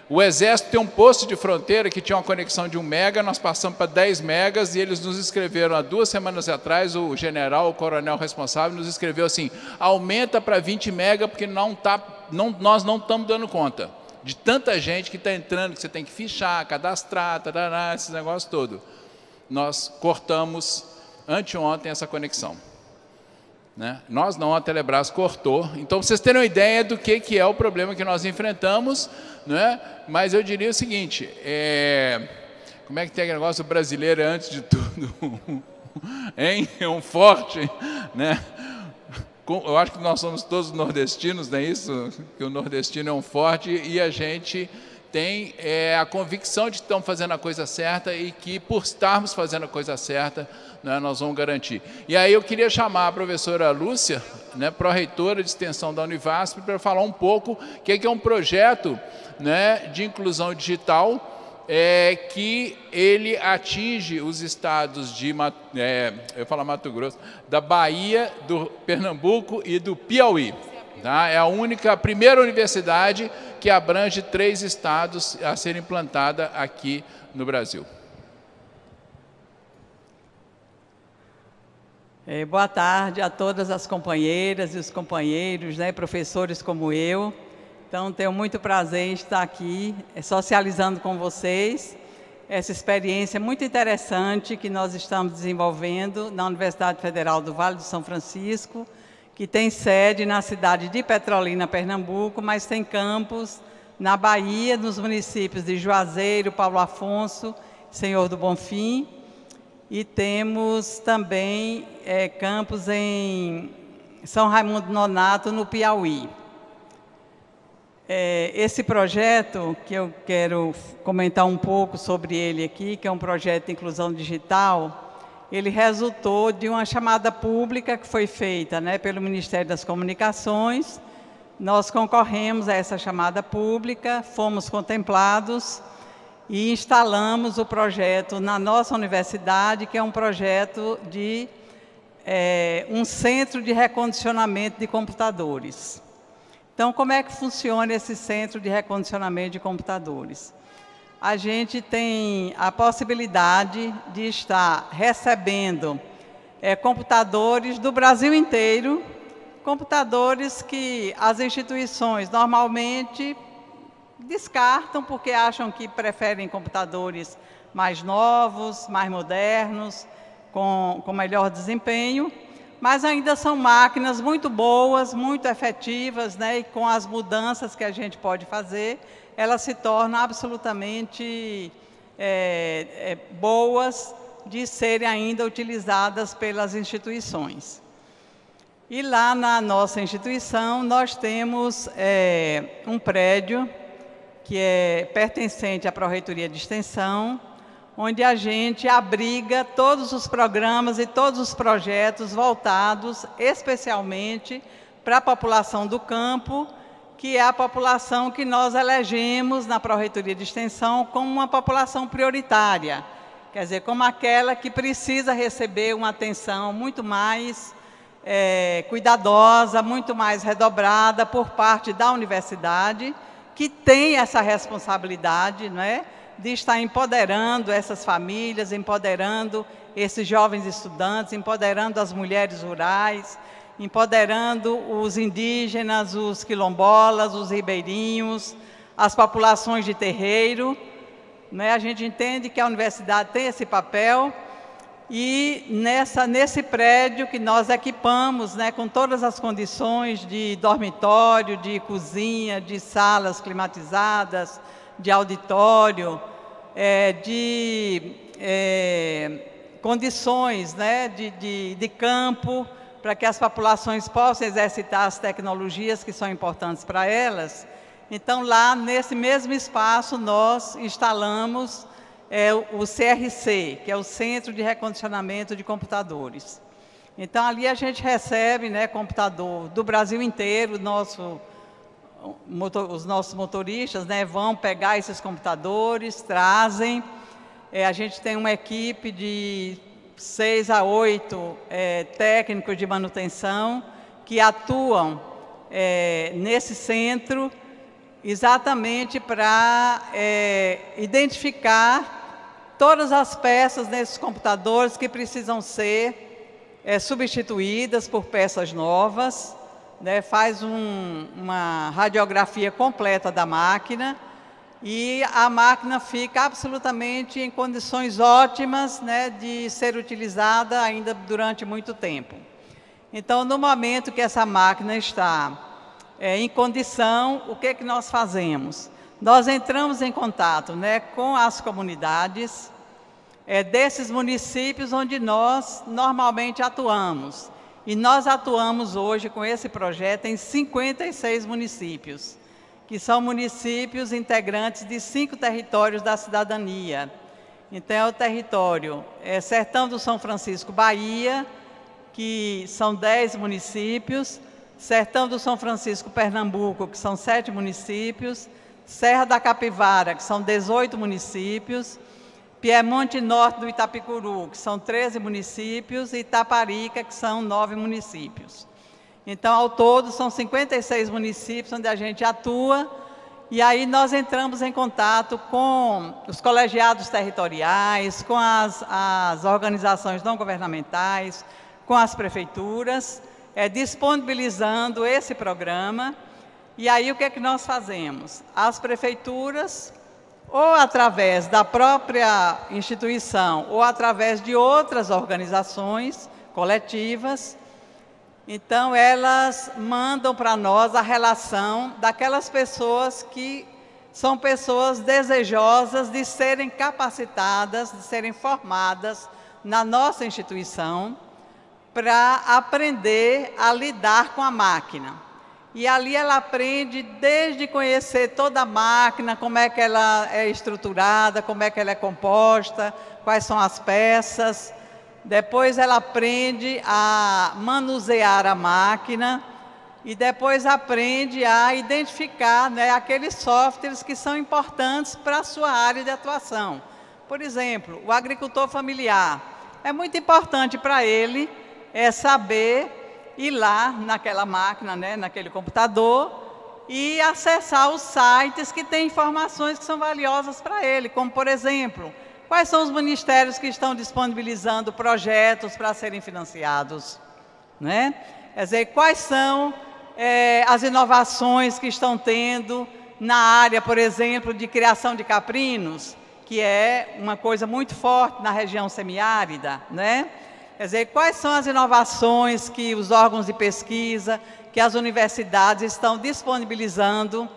O Exército tem um posto de fronteira que tinha uma conexão de 1 mega, nós passamos para 10 megas e eles nos escreveram há 2 semanas atrás, o general, o coronel responsável, nos escreveu assim, aumenta para 20 mega porque nós não estamos dando conta de tanta gente que está entrando, que você tem que fichar, cadastrar, tarará, esses negócios todos. Nós cortamos anteontem essa conexão, né? Nós não, a Telebrás cortou. Então, vocês terem uma ideia do que é o problema que nós enfrentamos, né? Mas eu diria o seguinte, como é que tem aquele negócio brasileiro antes de tudo? Hein? É um forte, né? Eu acho que nós somos todos nordestinos, não é isso? Que o nordestino é um forte e a gente tem a convicção de que estamos fazendo a coisa certa e que, por estarmos fazendo a coisa certa, né, nós vamos garantir. E aí eu queria chamar a professora Lúcia, né, pró-reitora de extensão da Univasf, para falar um pouco o que é um projeto, né, de inclusão digital, que ele atinge os estados de eu falo Mato Grosso, da Bahia, do Pernambuco e do Piauí. Tá? É a primeira universidade que abrange 3 estados a ser implantada aqui no Brasil. Boa tarde a todas as companheiras e os companheiros, né, professores como eu. Então, tenho muito prazer em estar aqui socializando com vocês essa experiência muito interessante que nós estamos desenvolvendo na Universidade Federal do Vale do São Francisco, que tem sede na cidade de Petrolina, Pernambuco, mas tem campus na Bahia, nos municípios de Juazeiro, Paulo Afonso, Senhor do Bonfim, e temos também campus em São Raimundo Nonato, no Piauí. Esse projeto, que eu quero comentar um pouco sobre ele aqui, que é um projeto de inclusão digital, ele resultou de uma chamada pública que foi feita, né, pelo Ministério das Comunicações. Nós concorremos a essa chamada pública, fomos contemplados e instalamos o projeto na nossa universidade, que é um projeto de um centro de recondicionamento de computadores. Então, como é que funciona esse centro de recondicionamento de computadores? A gente tem a possibilidade de estar recebendo computadores do Brasil inteiro, computadores que as instituições normalmente descartam porque acham que preferem computadores mais novos, mais modernos, com melhor desempenho, mas ainda são máquinas muito boas, muito efetivas, né? E com as mudanças que a gente pode fazer, elas se tornam absolutamente boas de serem ainda utilizadas pelas instituições. E lá na nossa instituição, nós temos um prédio que é pertencente à Pró-Reitoria de Extensão, onde a gente abriga todos os programas e todos os projetos voltados especialmente para a população do campo, que é a população que nós elegemos na Pró-Reitoria de Extensão como uma população prioritária, quer dizer, como aquela que precisa receber uma atenção muito mais cuidadosa, muito mais redobrada por parte da universidade, que tem essa responsabilidade, não é, de estar empoderando essas famílias, empoderando esses jovens estudantes, empoderando as mulheres rurais, empoderando os indígenas, os quilombolas, os ribeirinhos, as populações de terreiro, né? A gente entende que a universidade tem esse papel e nesse prédio que nós equipamos, né, com todas as condições de dormitório, de cozinha, de salas climatizadas, de auditório, de condições, né, de campo, para que as populações possam exercitar as tecnologias que são importantes para elas. Então, lá, nesse mesmo espaço, nós instalamos o CRC, que é o Centro de Recondicionamento de Computadores. Então, ali a gente recebe, né, computador do Brasil inteiro. Os nossos motoristas, né, vão pegar esses computadores, trazem. A gente tem uma equipe de 6 a 8 técnicos de manutenção que atuam nesse centro exatamente para identificar todas as peças nesses computadores que precisam ser substituídas por peças novas, né, faz uma radiografia completa da máquina e a máquina fica absolutamente em condições ótimas, né, de ser utilizada ainda durante muito tempo. Então, no momento que essa máquina está em condição, o que nós fazemos? Nós entramos em contato, né, com as comunidades desses municípios onde nós normalmente atuamos. E nós atuamos hoje com esse projeto em 56 municípios, que são municípios integrantes de 5 territórios da cidadania. Então, é o território Sertão do São Francisco, Bahia, que são 10 municípios, Sertão do São Francisco, Pernambuco, que são 7 municípios, Serra da Capivara, que são 18 municípios, Piemonte Norte do Itapicuru, que são 13 municípios, e Itaparica, que são 9 municípios. Então, ao todo, são 56 municípios onde a gente atua, e aí nós entramos em contato com os colegiados territoriais, com as organizações não governamentais, com as prefeituras, disponibilizando esse programa. E aí o que é que nós fazemos? As prefeituras, ou através da própria instituição, ou através de outras organizações coletivas, então elas mandam para nós a relação daquelas pessoas que são pessoas desejosas de serem capacitadas, de serem formadas na nossa instituição para aprender a lidar com a máquina. E ali ela aprende desde conhecer toda a máquina, como é que ela é estruturada, como é que ela é composta, quais são as peças. Depois ela aprende a manusear a máquina e depois aprende a identificar, né, aqueles softwares que são importantes para a sua área de atuação. Por exemplo, o agricultor familiar. É muito importante para ele saber ir lá naquela máquina, né, naquele computador, e acessar os sites que têm informações que são valiosas para ele, como, por exemplo, quais são os ministérios que estão disponibilizando projetos para serem financiados, né? Quer dizer, quais são as inovações que estão tendo na área, por exemplo, de criação de caprinos, que é uma coisa muito forte na região semiárida, né? Quer dizer, quais são as inovações que os órgãos de pesquisa, que as universidades estão disponibilizando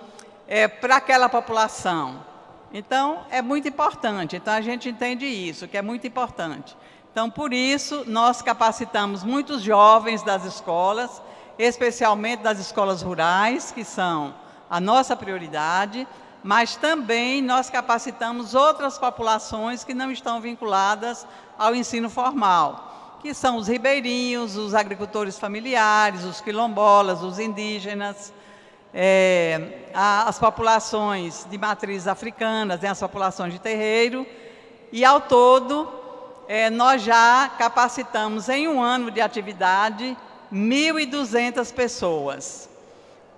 para aquela população. Então, é muito importante. Então, a gente entende isso, que é muito importante. Então, por isso, nós capacitamos muitos jovens das escolas, especialmente das escolas rurais, que são a nossa prioridade, mas também nós capacitamos outras populações que não estão vinculadas ao ensino formal, que são os ribeirinhos, os agricultores familiares, os quilombolas, os indígenas, as populações de matrizes africanas, as populações de terreiro, e ao todo nós já capacitamos em um ano de atividade 1.200 pessoas.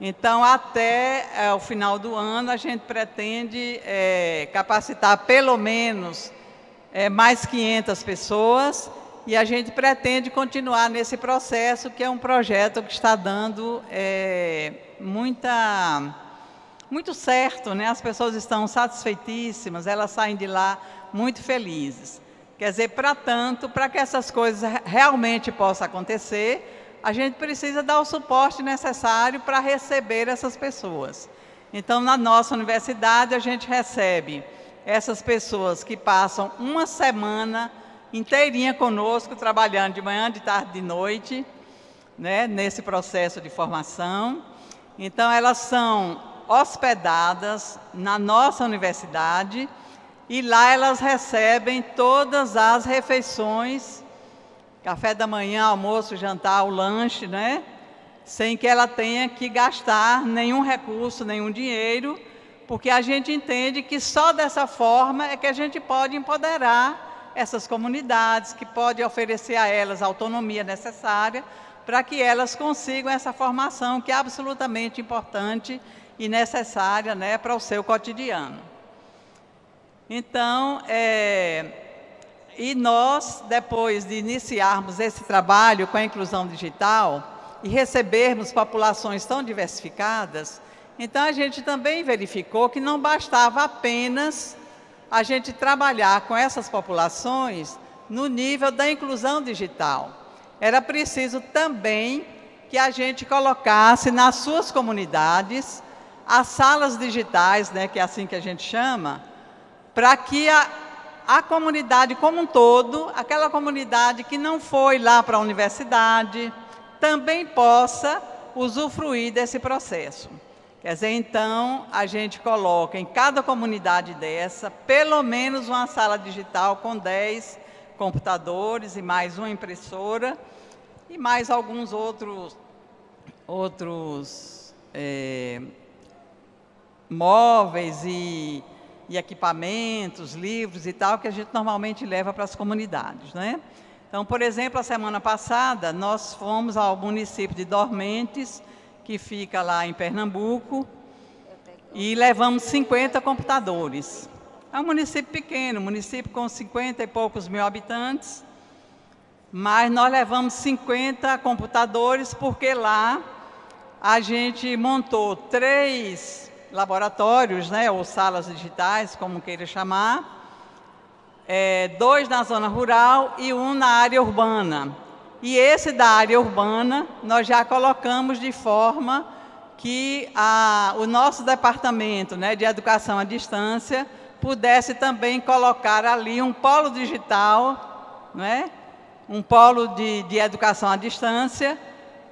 Então, até o final do ano, a gente pretende capacitar pelo menos mais 500 pessoas, e a gente pretende continuar nesse processo, que é um projeto que está dando muito certo, né? As pessoas estão satisfeitíssimas, elas saem de lá muito felizes. Quer dizer, para que essas coisas realmente possam acontecer, a gente precisa dar o suporte necessário para receber essas pessoas. Então, na nossa universidade, a gente recebe essas pessoas que passam uma semana inteirinha conosco, trabalhando de manhã, de tarde, de noite, né, nesse processo de formação. Então, elas são hospedadas na nossa universidade e lá elas recebem todas as refeições, café da manhã, almoço, jantar, o lanche, né? Sem que ela tenha que gastar nenhum recurso, nenhum dinheiro, porque a gente entende que só dessa forma é que a gente pode empoderar essas comunidades, que pode oferecer a elas a autonomia necessária para que elas consigam essa formação que é absolutamente importante e necessária, né, para o seu cotidiano. Então, e nós, depois de iniciarmos esse trabalho com a inclusão digital e recebermos populações tão diversificadas, então a gente também verificou que não bastava apenas a gente trabalhar com essas populações no nível da inclusão digital. Era preciso também que a gente colocasse nas suas comunidades as salas digitais, né, que é assim que a gente chama, para que a comunidade como um todo, aquela comunidade que não foi lá para a universidade, também possa usufruir desse processo. Quer dizer, então, a gente coloca em cada comunidade dessa, pelo menos uma sala digital com 10 computadores e mais uma impressora, e mais alguns outros móveis e equipamentos, livros e tal, que a gente normalmente leva para as comunidades, né? Então, por exemplo, a semana passada, nós fomos ao município de Dormentes, que fica lá em Pernambuco, e levamos 50 computadores. É um município pequeno, um município com 50 e poucos mil habitantes, mas nós levamos 50 computadores porque lá a gente montou 3 laboratórios, né, ou salas digitais, como queira chamar, 2 na zona rural e 1 na área urbana. E esse da área urbana, nós já colocamos de forma que o nosso departamento, né, de educação à distância pudesse também colocar ali um polo digital, né, um polo de educação à distância,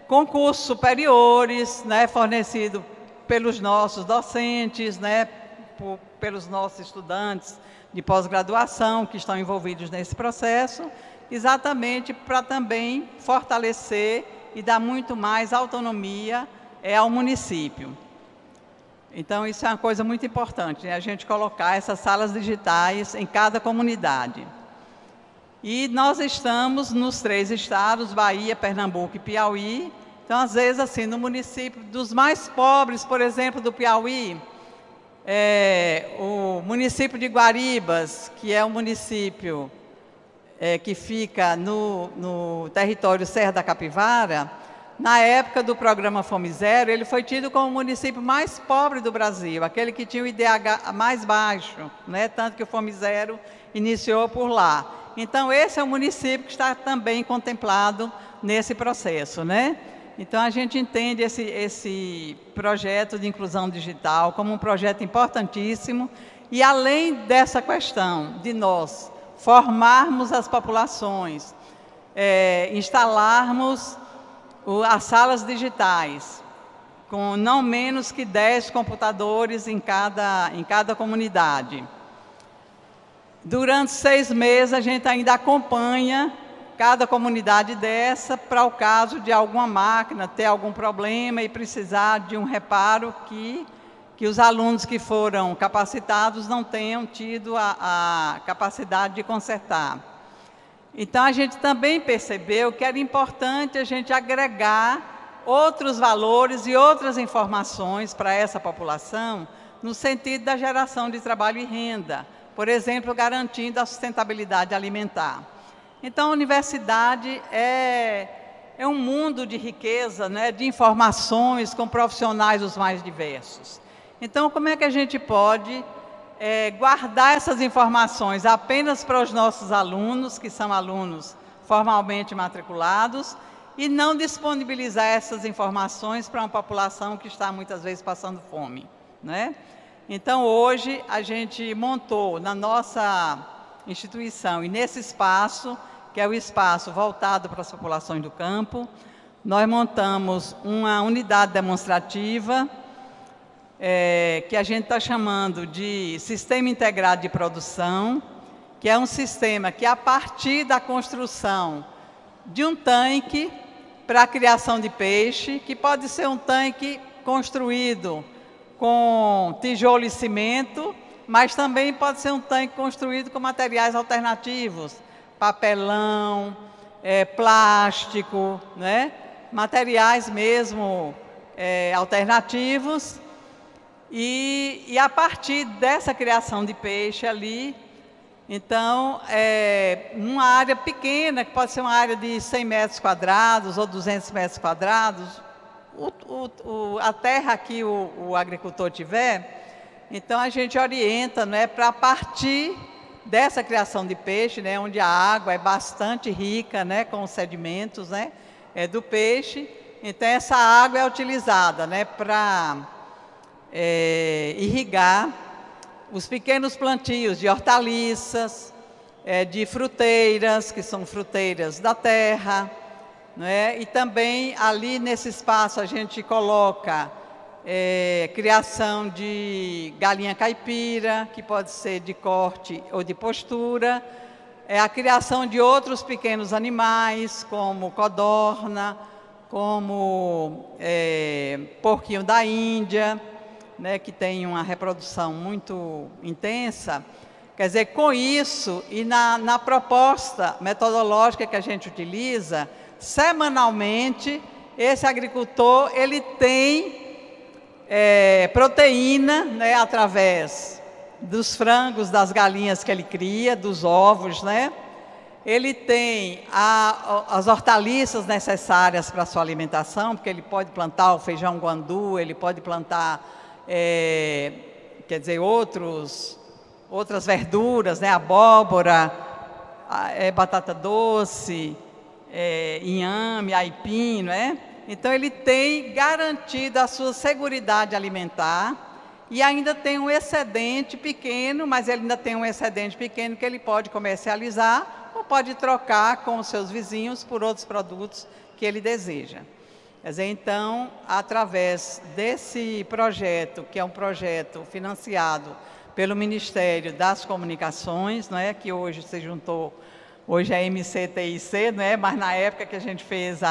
com cursos superiores, né, fornecido pelos nossos docentes, né, pelos nossos estudantes de pós-graduação que estão envolvidos nesse processo, exatamente para também fortalecer e dar muito mais autonomia ao município. Então, isso é uma coisa muito importante, né, a gente colocar essas salas digitais em cada comunidade. E nós estamos nos 3 estados, Bahia, Pernambuco e Piauí. Então, às vezes, assim, no município dos mais pobres, por exemplo, do Piauí, o município de Guaribas, que é um município que fica no território Serra da Capivara, na época do programa Fome Zero, ele foi tido como o município mais pobre do Brasil, aquele que tinha o IDH mais baixo, né? Tanto que o Fome Zero iniciou por lá. Então, esse é um município que está também contemplado nesse processo, né? Então, a gente entende esse projeto de inclusão digital como um projeto importantíssimo e, além dessa questão de nós formarmos as populações, instalarmos as salas digitais com não menos que 10 computadores em cada comunidade. Durante 6 meses, a gente ainda acompanha cada comunidade dessa para o caso de alguma máquina ter algum problema e precisar de um reparo que os alunos que foram capacitados não tenham tido a capacidade de consertar. Então, a gente também percebeu que era importante a gente agregar outros valores e outras informações para essa população, no sentido da geração de trabalho e renda, por exemplo, garantindo a sustentabilidade alimentar. Então, a universidade é um mundo de riqueza, né, de informações com profissionais os mais diversos. Então, como é que a gente pode guardar essas informações apenas para os nossos alunos, que são alunos formalmente matriculados, e não disponibilizar essas informações para uma população que está muitas vezes passando fome, né? Então, hoje, a gente montou na nossa instituição e nesse espaço, que é o espaço voltado para as populações do campo, nós montamos uma unidade demonstrativa que a gente está chamando de Sistema Integrado de Produção, que é um sistema que, a partir da construção de um tanque para a criação de peixe, que pode ser um tanque construído com tijolo e cimento, mas também pode ser um tanque construído com materiais alternativos, papelão, plástico, né? Materiais mesmo alternativos. E a partir dessa criação de peixe ali, então, uma área pequena, que pode ser uma área de 100 metros quadrados ou 200 metros quadrados, a terra que o agricultor tiver, então a gente orienta, né, para a partir dessa criação de peixe, né, onde a água é bastante rica, né, com os sedimentos, né, do peixe, então essa água é utilizada, né, para irrigar os pequenos plantios de hortaliças, de fruteiras, que são fruteiras da terra, né? E também ali nesse espaço a gente coloca criação de galinha caipira, que pode ser de corte ou de postura, a criação de outros pequenos animais, como codorna, como porquinho da Índia, né, que tem uma reprodução muito intensa. Quer dizer, com isso e na proposta metodológica que a gente utiliza, semanalmente, esse agricultor ele tem proteína, né, através dos frangos, das galinhas que ele cria, dos ovos, né? Ele tem as hortaliças necessárias para a sua alimentação, porque ele pode plantar o feijão guandu, ele pode plantar quer dizer, outras verduras, né? Abóbora, batata doce, inhame, aipim, né? Então, ele tem garantido a sua seguridade alimentar e ainda tem um excedente pequeno, mas ele ainda tem um excedente pequeno que ele pode comercializar ou pode trocar com os seus vizinhos por outros produtos que ele deseja. Quer dizer, então, através desse projeto, que é um projeto financiado pelo Ministério das Comunicações, não é, que hoje se juntou, hoje é MCTIC, não é, mas na época que a gente fez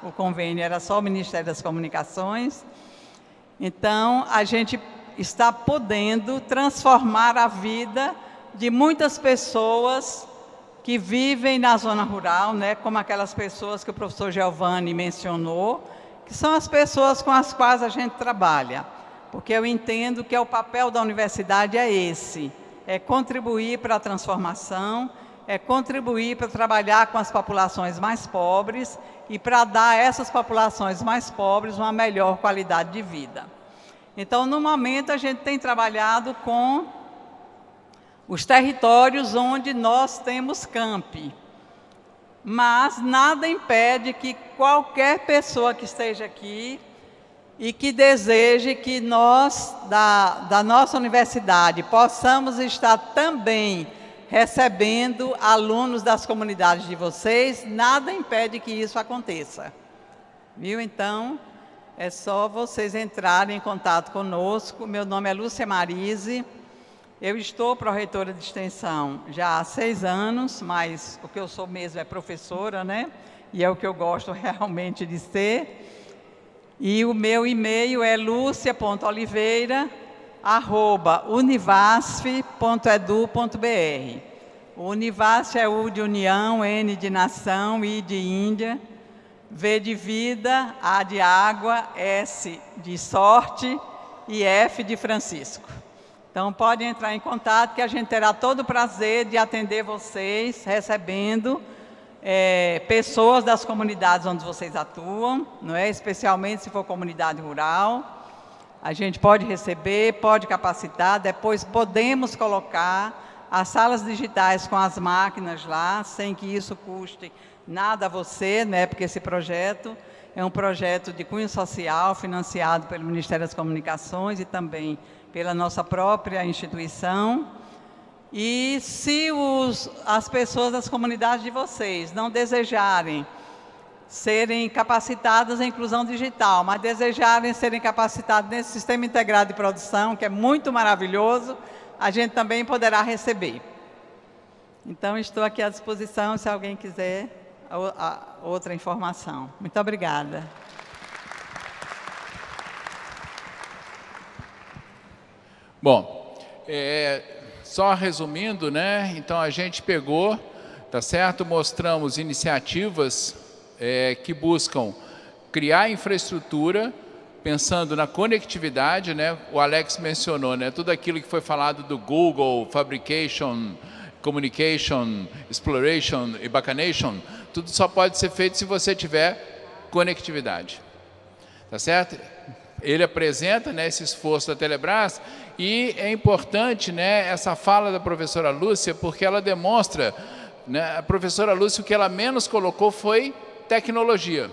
o convênio era só o Ministério das Comunicações. Então, a gente está podendo transformar a vida de muitas pessoas que vivem na zona rural, né, como aquelas pessoas que o professor Giovanni mencionou, que são as pessoas com as quais a gente trabalha, porque eu entendo que o papel da universidade é esse, é contribuir para a transformação, é contribuir para trabalhar com as populações mais pobres e para dar a essas populações mais pobres uma melhor qualidade de vida. Então, no momento, a gente tem trabalhado com os territórios onde nós temos campi, mas nada impede que qualquer pessoa que esteja aqui e que deseje que nós, da nossa universidade, possamos estar também recebendo alunos das comunidades de vocês, nada impede que isso aconteça. Viu? Então, é só vocês entrarem em contato conosco. Meu nome é Lúcia Marise. Eu estou pró-reitora de extensão já há 6 anos, mas o que eu sou mesmo é professora, né? E é o que eu gosto realmente de ser. E o meu e-mail é lucia.oliveira@univasf.edu.br. O Univasf é U de União, N de Nação, I de Índia, V de Vida, A de Água, S de Sorte e F de Francisco. Então, podem entrar em contato que a gente terá todo o prazer de atender vocês, recebendo pessoas das comunidades onde vocês atuam, não é? Especialmente se for comunidade rural. A gente pode receber, pode capacitar, depois podemos colocar as salas digitais com as máquinas lá, sem que isso custe nada a você, né? Porque esse projeto é um projeto de cunho social, financiado pelo Ministério das Comunicações e também pela nossa própria instituição. E se as pessoas das comunidades de vocês não desejarem serem capacitadas em inclusão digital, mas desejarem serem capacitadas nesse sistema integrado de produção, que é muito maravilhoso, a gente também poderá receber. Então, estou aqui à disposição se alguém quiser outra informação. Muito obrigada. Bom, só resumindo, né? Então a gente pegou, tá certo? Mostramos iniciativas que buscam criar infraestrutura, pensando na conectividade, né? O Alex mencionou, né? Tudo aquilo que foi falado do Google, Fabrication, Communication, Exploration e Bacanation, tudo só pode ser feito se você tiver conectividade, tá certo? Ele apresenta, né, esse esforço da Telebrás e é importante, né, essa fala da professora Lúcia, porque ela demonstra, né, a professora Lúcia, o que ela menos colocou foi tecnologia.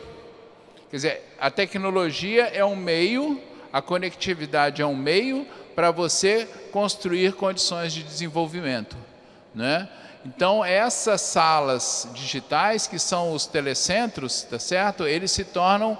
Quer dizer, a tecnologia é um meio, a conectividade é um meio para você construir condições de desenvolvimento, né? Então, essas salas digitais, que são os telecentros, tá certo? Eles se tornam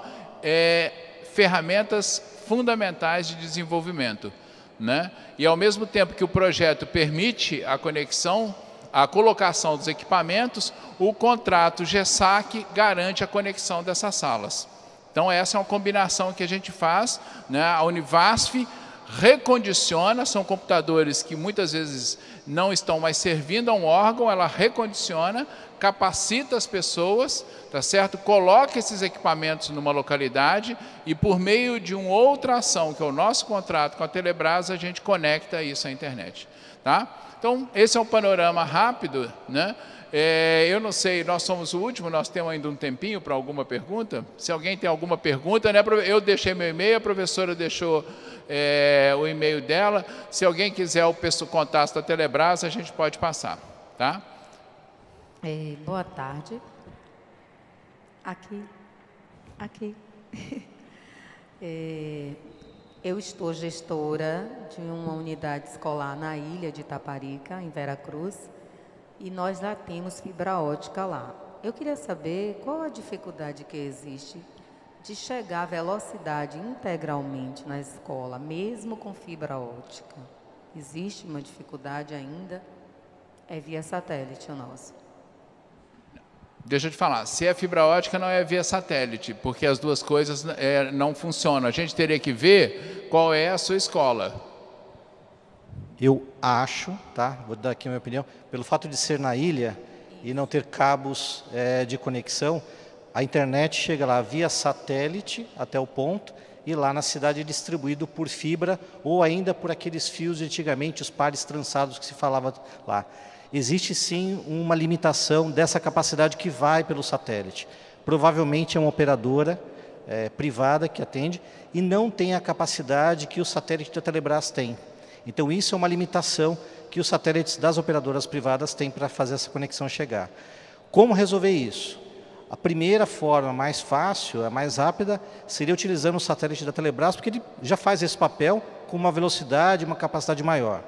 ferramentas fundamentais de desenvolvimento, né? E ao mesmo tempo que o projeto permite a conexão, a colocação dos equipamentos, o contrato GESAC garante a conexão dessas salas. Então essa é uma combinação que a gente faz, né? A Univasf recondiciona, são computadores que muitas vezes não estão mais servindo a um órgão, ela recondiciona, capacita as pessoas, tá certo? Coloca esses equipamentos numa localidade e por meio de uma outra ação, que é o nosso contrato com a Telebrás, a gente conecta isso à internet, tá? Então, esse é um panorama rápido, né? Eu não sei, nós somos o último, nós temos ainda um tempinho para alguma pergunta. Se alguém tem alguma pergunta, né? Eu deixei meu e-mail, a professora deixou o e-mail dela. Se alguém quiser o contato da Telebrás, a gente pode passar, tá? Boa tarde. Aqui. Eu estou gestora de uma unidade escolar na ilha de Itaparica, em Veracruz, e nós já temos fibra ótica lá. Eu queria saber qual a dificuldade que existe de chegar à velocidade integralmente na escola, mesmo com fibra ótica. Existe uma dificuldade ainda? É via satélite o nosso. Deixa eu te falar, se é fibra ótica não é via satélite, porque as duas coisas não funcionam. A gente teria que ver qual é a sua escola. Eu acho, tá? Vou dar aqui a minha opinião, pelo fato de ser na ilha e não ter cabos de conexão, a internet chega lá via satélite até o ponto e lá na cidade é distribuído por fibra ou ainda por aqueles fios de antigamente, os pares trançados que se falava lá. Existe sim uma limitação dessa capacidade que vai pelo satélite. Provavelmente é uma operadora privada que atende e não tem a capacidade que o satélite da Telebrás tem. Então isso é uma limitação que os satélites das operadoras privadas têm para fazer essa conexão chegar. Como resolver isso? A primeira forma mais fácil, a mais rápida, seria utilizando o satélite da Telebrás, porque ele já faz esse papel com uma velocidade, uma capacidade maior.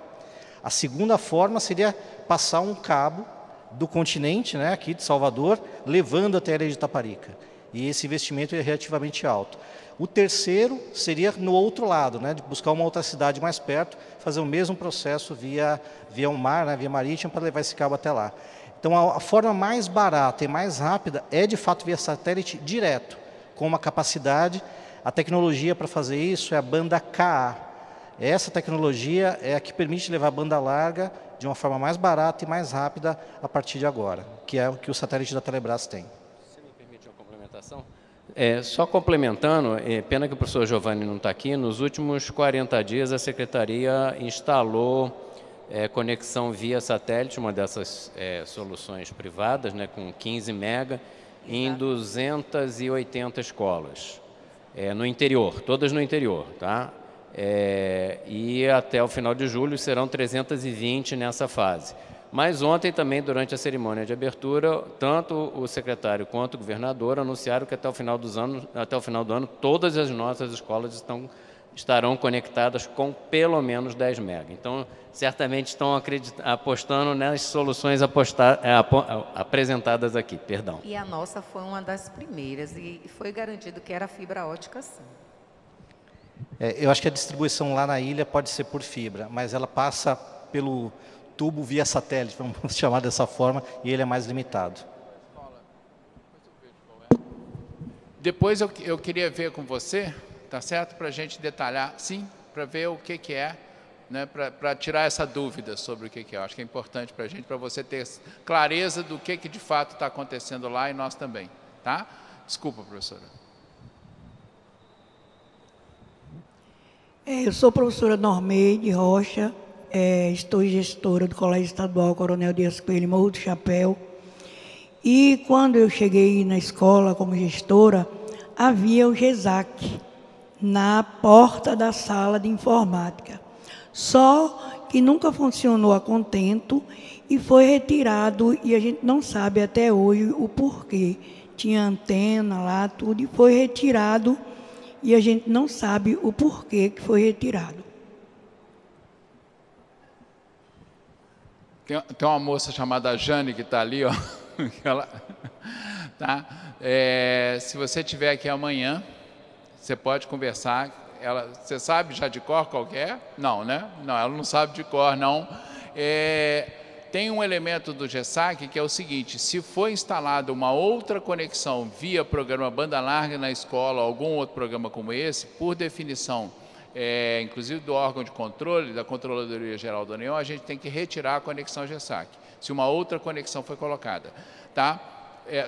A segunda forma seria passar um cabo do continente, né, aqui de Salvador, levando até a ilha de Itaparica. E esse investimento é relativamente alto. O terceiro seria no outro lado, né, de buscar uma outra cidade mais perto, fazer o mesmo processo via o mar, né, via marítima, para levar esse cabo até lá. Então, a forma mais barata e mais rápida é, de fato, via satélite direto, com uma capacidade. A tecnologia para fazer isso é a banda Ka. Essa tecnologia é a que permite levar a banda larga de uma forma mais barata e mais rápida a partir de agora, que é o que o satélite da Telebrás tem. Você me permite uma complementação? Só complementando, pena que o professor Giovanni não está aqui, nos últimos 40 dias a Secretaria instalou conexão via satélite, uma dessas soluções privadas, né, com 15 mega, em 280 escolas, no interior, todas no interior, tá? E até o final de julho serão 320 nessa fase. Mas ontem também, durante a cerimônia de abertura, tanto o secretário quanto o governador anunciaram que até o final do ano todas as nossas escolas estarão conectadas com pelo menos 10 mega. Então, certamente estão apostando nas soluções apresentadas aqui. Perdão. E a nossa foi uma das primeiras e foi garantido que era fibra ótica, sim. Eu acho que a distribuição lá na ilha pode ser por fibra, mas ela passa pelo tubo via satélite, vamos chamar dessa forma, e ele é mais limitado. Depois eu queria ver com você, tá certo? Para a gente detalhar, sim, para ver o que é, né? Para tirar essa dúvida sobre o que é. Eu acho que é importante para a gente, para você ter clareza do que de fato está acontecendo lá e nós também, tá? Desculpa, professora. Eu sou professora Normeide Rocha, estou gestora do Colégio Estadual Coronel Dias Coelho, Morro do Chapéu. E quando eu cheguei na escola como gestora, havia o GESAC na porta da sala de informática. Só que nunca funcionou a contento e foi retirado, e a gente não sabe até hoje o porquê. Tinha antena lá, tudo, e foi retirado, e a gente não sabe o porquê que foi retirado. Tem uma moça chamada Jane que está ali, ó. Tá? Se você estiver aqui amanhã, você pode conversar. Você sabe já de cor qual que é? Não, né? Não, ela não sabe de cor, não. Tem um elemento do GESAC que é o seguinte: se for instalada uma outra conexão via programa banda larga na escola, ou algum outro programa como esse, por definição, inclusive do órgão de controle, da Controladoria Geral da União, a gente tem que retirar a conexão GESAC, se uma outra conexão foi colocada. Tá?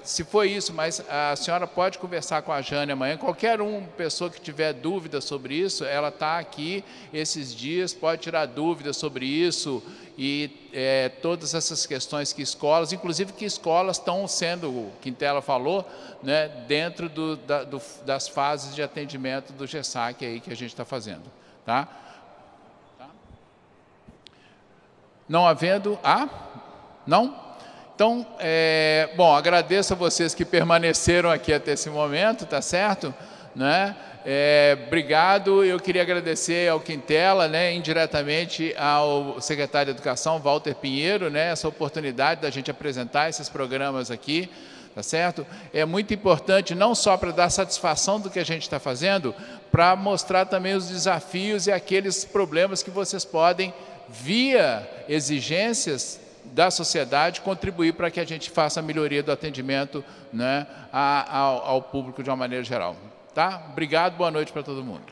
Se for isso, mas a senhora pode conversar com a Jane amanhã. Qualquer pessoa que tiver dúvida sobre isso, ela está aqui esses dias, pode tirar dúvidas sobre isso e todas essas questões que escolas, inclusive que escolas estão sendo, o Quintela falou, né, dentro das fases de atendimento do GESAC aí que a gente está fazendo. Tá? Não havendo... Não? Então, bom, agradeço a vocês que permaneceram aqui até esse momento, tá certo? Né? Obrigado. Eu queria agradecer ao Quintela, né, indiretamente ao secretário de Educação, Walter Pinheiro, né, essa oportunidade da gente apresentar esses programas aqui, tá certo? É muito importante, não só para dar satisfação do que a gente está fazendo, para mostrar também os desafios e aqueles problemas que vocês podem, via exigências da sociedade, contribuir para que a gente faça a melhoria do atendimento, né, ao público de uma maneira geral. Tá? Obrigado, boa noite para todo mundo.